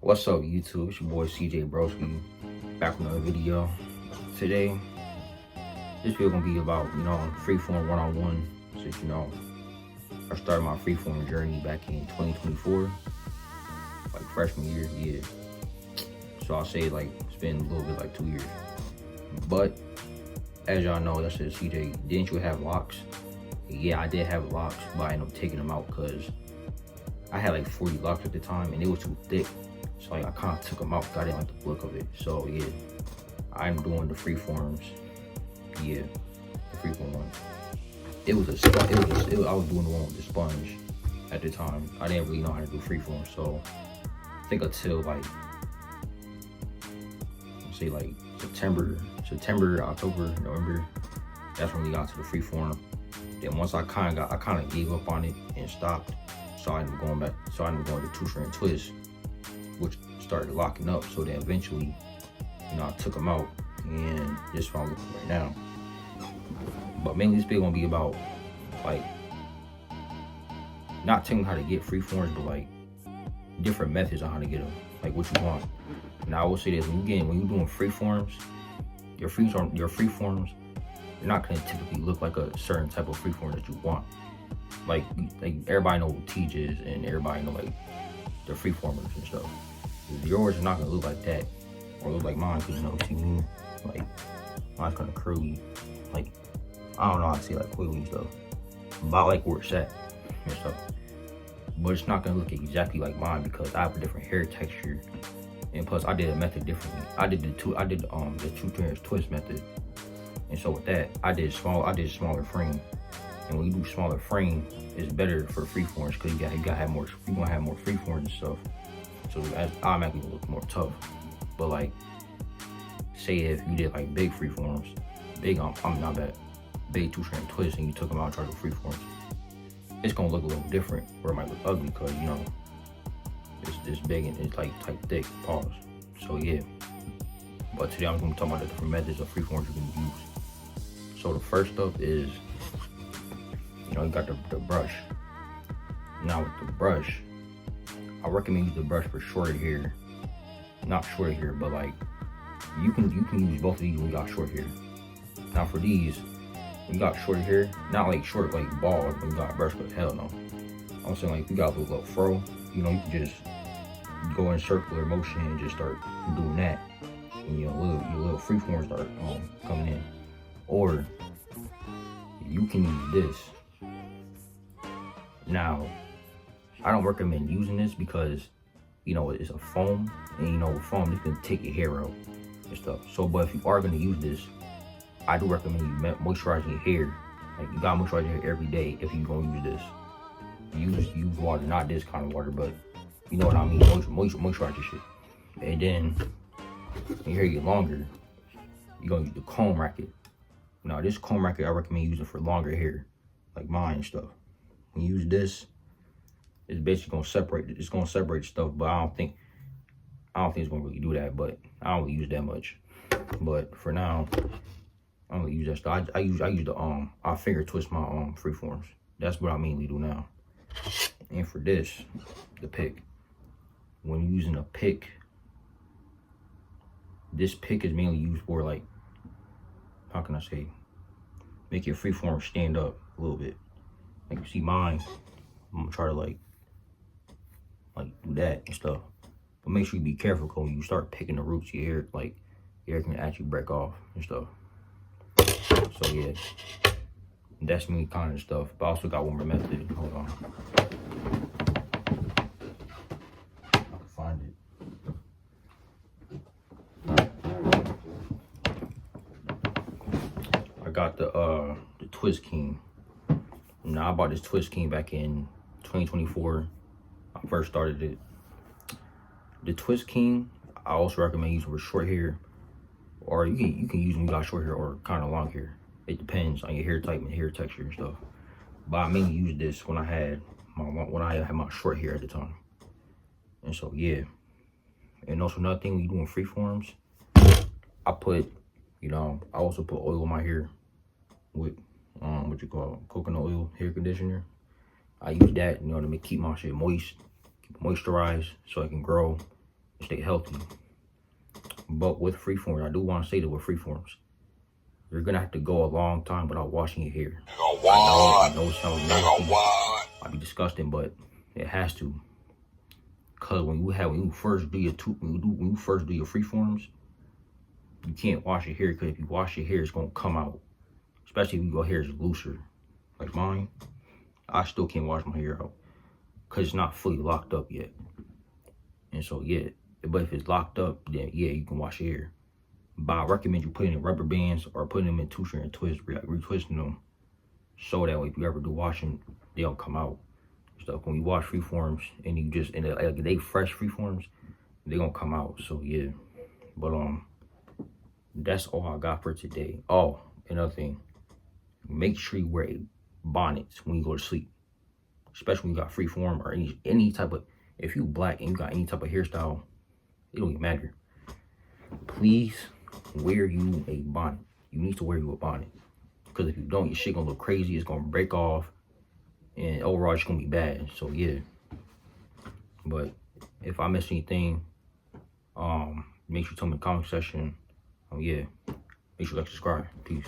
What's up, YouTube? It's your boy CJ Broski, back with another video. Today, this video gonna be about, Freeform one-on-one. Since, I started my Freeform journey back in 2024, like freshman year, yeah. So I'll say it's been a little bit like 2 years. But, as y'all know, that's it, CJ, didn't you have locks? Yeah, I did have locks, but I ended up taking them out because I had like 40 locks at the time and it was too thick. So I kind of took them out because I didn't like the look of it. So yeah, I'm doing the Freeforms. Yeah, the Freeform one. It was a sponge. I was doing the one with the sponge at the time. I didn't really know how to do Freeform. So I think until September, October, November, that's when we got to the Freeform. Then once I kind of gave up on it and stopped. So I ended up going back. So I ended up going to 2-strand twist, which started locking up. So then eventually, I took them out and just found it right now. But mainly this video gonna be about not telling how to get Freeforms, but different methods on how to get them, what you want. Now I will say this: when you're doing Freeforms, your Freeforms, you're not gonna typically look like a certain type of Freeform that you want. Like everybody know what Teach is, and everybody know the Freeformers and stuff. Yours is not gonna look like that or look like mine, because see me, mine's kind of curly, I don't know how to say coily and stuff, about where it's at and stuff. But it's not gonna look exactly like mine because I have a different hair texture, and plus I did a method differently. I did the 2-strand twist method, and so with that I did smaller frame. And when you do smaller frame, it's better for Freeforms because you're gonna have more Freeforms and stuff. So that automatically will look more tough. But say if you did big Freeforms, big 2-strand twist, and you took them out and tried to do Freeforms, it's gonna look a little different, or it might look ugly because it's this big and it's type thick. Pause. So yeah. But today I'm gonna talk about the different methods of Freeforms you can use. So the first up is, you got the brush. Now with the brush, I recommend use the brush for shorter hair. Not short hair, but you can use both of these when you got short hair. Now for these, when you got short hair, not short bald when you got a brush, but hell no. I'm saying if you got a little fro, you can just go in circular motion and just start doing that, and your little Freeforms start coming in. Or you can use this. Now, I don't recommend using this because, it's a foam, and with foam, you can take your hair out and stuff. So, but if you are gonna use this, I do recommend you moisturizing your hair. You gotta moisturize your hair every day if you're gonna use this. Use water, not this kind of water, but you know what I mean. Moisturize your shit. And then when your hair get longer, you're gonna use the comb racket. Now, this comb racket I recommend using for longer hair, like mine and stuff. When you use this, it's basically gonna separate. It's gonna separate stuff, but I don't think it's gonna really do that. But I don't really use that much. But for now, I'm gonna use that stuff. I use the I finger twist my Freeforms. That's what I mainly do now. And for this, the pick. When you're using a pick, this pick is mainly used for how can I say, make your Freeform stand up a little bit. You see mine, I'm gonna try to do that and stuff. But make sure you be careful because when you start picking the roots, your hair can actually break off and stuff. So yeah, that's me kind of stuff. But I also got one more method. Hold on, I can find it. I got the Twist King. Now I bought this Twist King back in 2024. I first started it. The Twist King, I also recommend using for short hair, or you can use when you got short hair or kind of long hair. It depends on your hair type and hair texture and stuff. But I mainly used this when I had my short hair at the time. And so yeah. And also another thing when you're doing Freeforms, I put, I also put oil in my hair with what you call coconut oil hair conditioner. I use that, to keep my shit moist, keep it moisturized so it can grow stay healthy. But with freeforms, I do want to say that with freeforms, you're gonna have to go a long time without washing your hair. I know it sounds nasty, might be disgusting, but it has to. Cause when you first do your freeforms, you can't wash your hair. Cause if you wash your hair, it's gonna come out. Especially if your hair is looser, like mine. I still can't wash my hair out, cause it's not fully locked up yet. And so yeah, but if it's locked up, then yeah, you can wash your hair. But I recommend you putting in rubber bands or putting them in two-strand and twist, retwisting them, so that way if you ever do washing, they don't come out. Stuff when you wash freeforms and you just like they fresh freeforms, they gonna come out. So yeah, but that's all I got for today. Oh, another thing, make sure you wear a bonnet when you go to sleep, especially when you got freeform or any type of. If you black and you got any type of hairstyle, it don't even matter. Please wear you a bonnet. You need to wear you a bonnet, because if you don't, your shit gonna look crazy. It's gonna break off, and overall it's gonna be bad. So yeah. But if I miss anything, make sure you tell me in the comment section. Yeah, make sure you like, subscribe. Peace.